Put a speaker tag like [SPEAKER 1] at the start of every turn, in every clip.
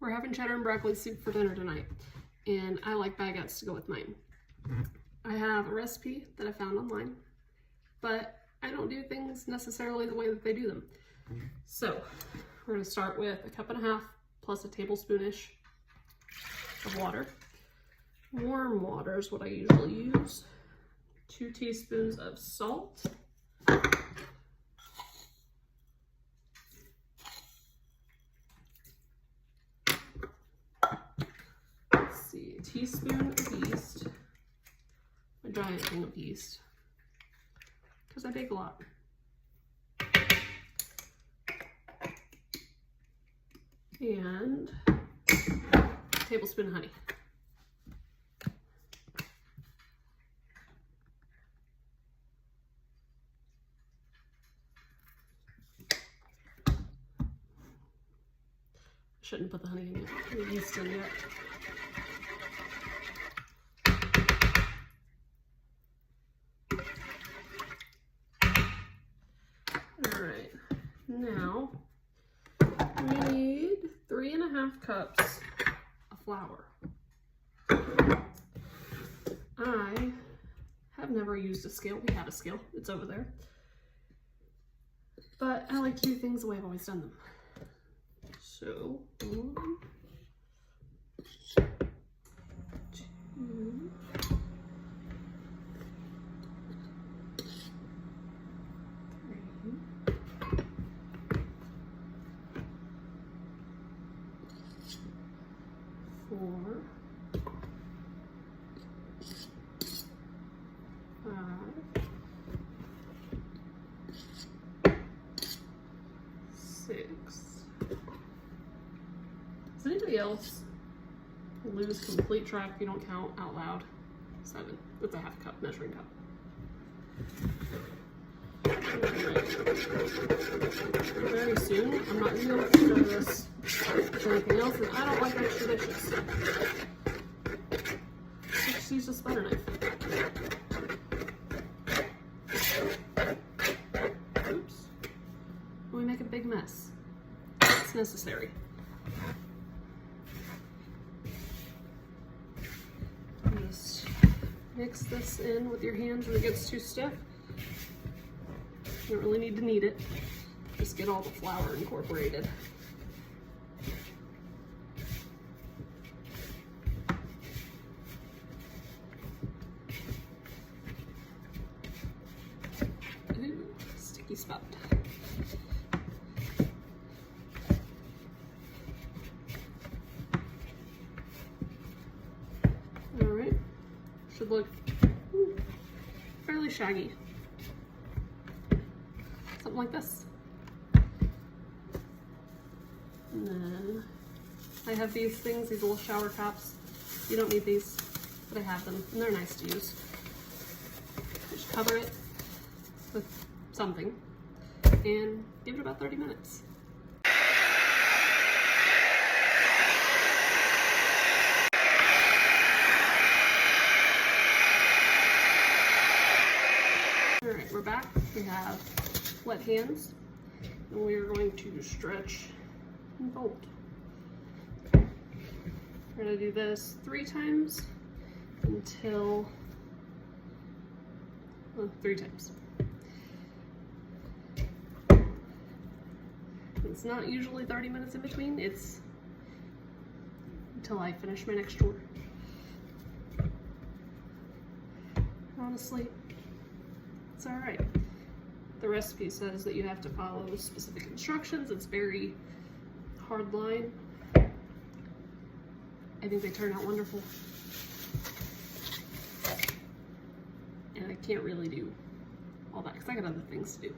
[SPEAKER 1] We're having cheddar and broccoli soup for dinner tonight, and I like baguettes to go with mine. I have a recipe that I found online, but I don't do things necessarily the way that they do them. So we're going to start with 1.5 cups plus a tablespoonish of water. Warm water is what I usually use. 2 teaspoons of salt. Let's see, a teaspoon of yeast. A giant thing of yeast, because I bake a lot. And a tablespoon of honey. Shouldn't put the honey in yet, the yeast in yet. Alright, now we need 3.5 cups of flour. I have never used a scale. We have a scale, it's over there. But I like to do things the way I've always done them. So, 1, 2, 3, 4, 5, 6. Does anybody else lose complete track if you don't count out loud? 7. That's a 1/2 cup measuring cup. Very soon, I'm not going to be able to stir this with anything else, and I don't like extra dishes. Just use a butter knife. Oops. We make a big mess. It's necessary. Just mix this in with your hands when it gets too stiff. You don't really need to knead it. Just get all the flour incorporated. Ooh, sticky spot. Alright, should look fairly shaggy. Something like this. And then I have these things, these little shower caps. You don't need these, but I have them, and they're nice to use. Just cover it with something and give it about 30 minutes. Alright, we're back. We have wet hands, and we are going to stretch and fold. We're going to do this 3 times until, well, 3 times. It's not usually 30 minutes in between, it's until I finish my next chore. Honestly, it's alright. The recipe says that you have to follow specific instructions. It's very hard line. I think they turn out wonderful. And I can't really do all that because I got other things to do.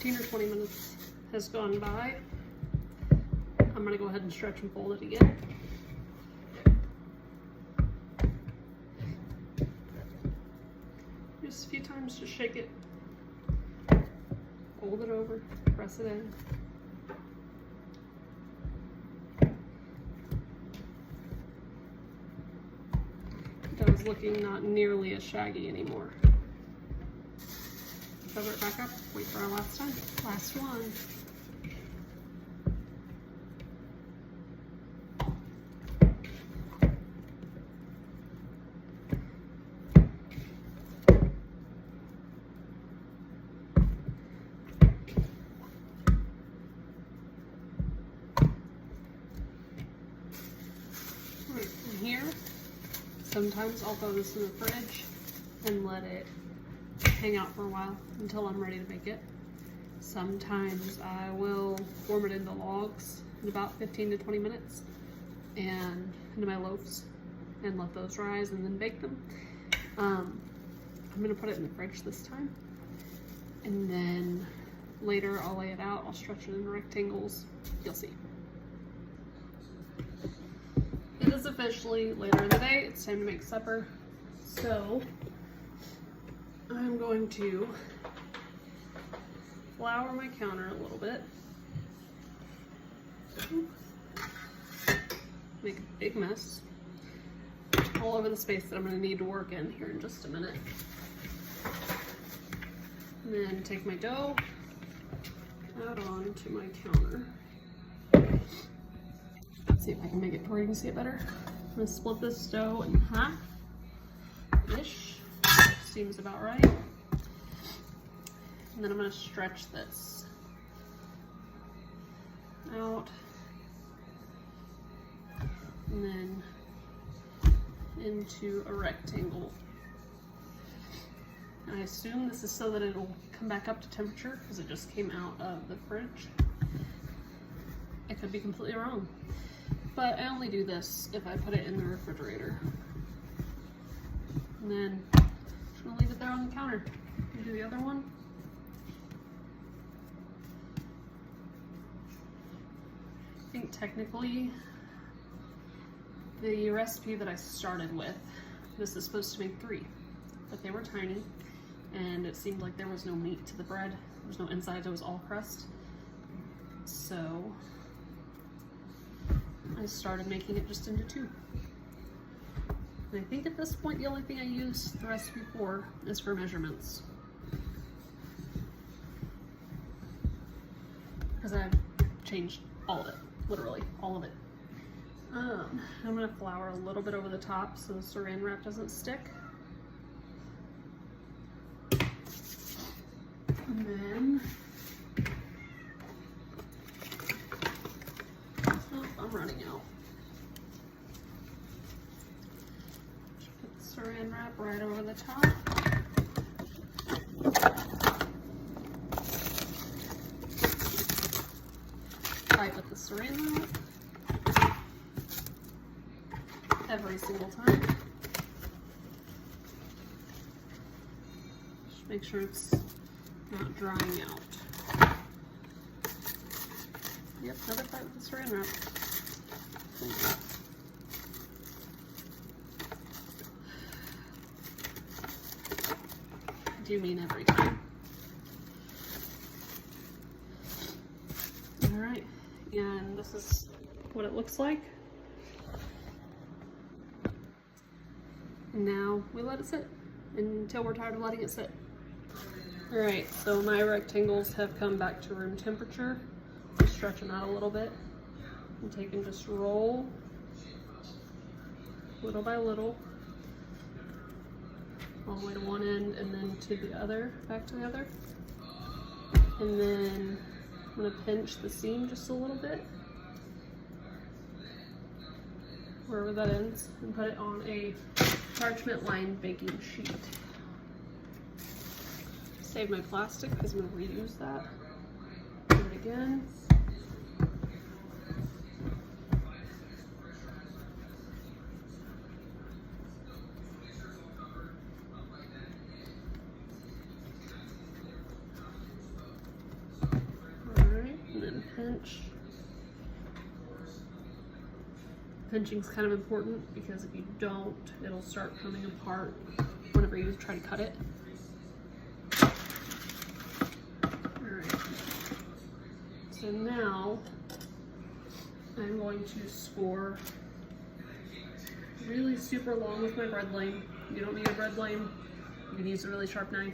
[SPEAKER 1] Or 20 minutes has gone by. I'm gonna go ahead and stretch and fold it again. Just a few times, just shake it, fold it over, press it in. that was looking not nearly as shaggy anymore. Cover it back up, wait for our last one. Here, sometimes I'll throw this in the fridge and let it hang out for a while until I'm ready to make it. Sometimes I will form it into logs in about 15 to 20 minutes and into my loaves and let those rise and then bake them. I'm gonna put it in the fridge this time, and then later I'll lay it out, I'll stretch it in rectangles, you'll see. It is officially later in the day, it's time to make supper. So I'm going to flour my counter a little bit. Make a big mess all over the space that I'm going to need to work in here in just a minute. And then take my dough out onto my counter. Let's see if I can make it to where you can see it better. I'm going to split this dough in half-ish. Seems about right. And then I'm going to stretch this out. And then into a rectangle. And I assume this is so that it'll come back up to temperature because it just came out of the fridge. I could be completely wrong. But I only do this if I put it in the refrigerator. And then I'm just gonna leave it there on the counter. And do the other one. I think technically the recipe that I started with, this is supposed to make 3, but they were tiny and it seemed like there was no meat to the bread. There was no inside, it was all crust. So I started making it just into 2. And I think at this point the only thing I use the recipe for is for measurements. Because I've changed all of it, literally all of it. I'm gonna flour a little bit over the top so the saran wrap doesn't stick. And then, oh, I'm running out. Just put the saran wrap right over the top. Tight with the saran wrap. Every single time. Just make sure it's not drying out. Yep, another part with the saran wrap. I do mean every time. Alright, and this is what it looks like. Now we let it sit until we're tired of letting it sit. Alright, so my rectangles have come back to room temperature. I'm stretching out a little bit. I'm taking just roll little by little all the way to one end and then to the other, back to the other. And then I'm going to pinch the seam just a little bit, wherever that ends, and put it on a parchment lined baking sheet. Save my plastic because I'm going to reuse that. Do it again. Alright, and then pinch. Pinching's kind of important because if you don't, it'll start coming apart whenever you try to cut it. Alright, so now I'm going to score really super long with my bread lane. You don't need a bread lane. You can use a really sharp knife.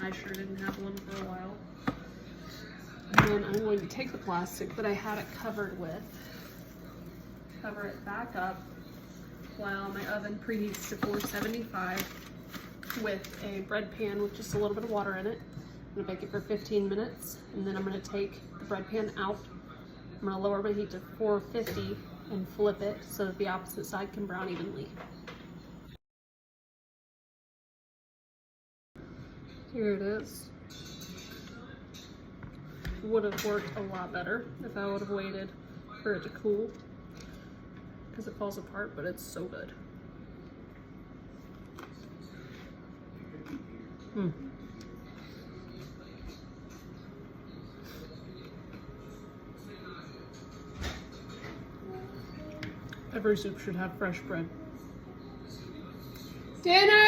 [SPEAKER 1] I sure didn't have one for a while. And then I'm going to take the plastic that I had it covered with, cover it back up while my oven preheats to 475 with a bread pan with just a little bit of water in it. I'm gonna bake it for 15 minutes, and then I'm gonna take the bread pan out. I'm gonna lower my heat to 450 and flip it so that the opposite side can brown evenly. Here it is. Would have worked a lot better if I would have waited for it to cool, because it falls apart, but it's so good. Every soup should have fresh bread. Dinner!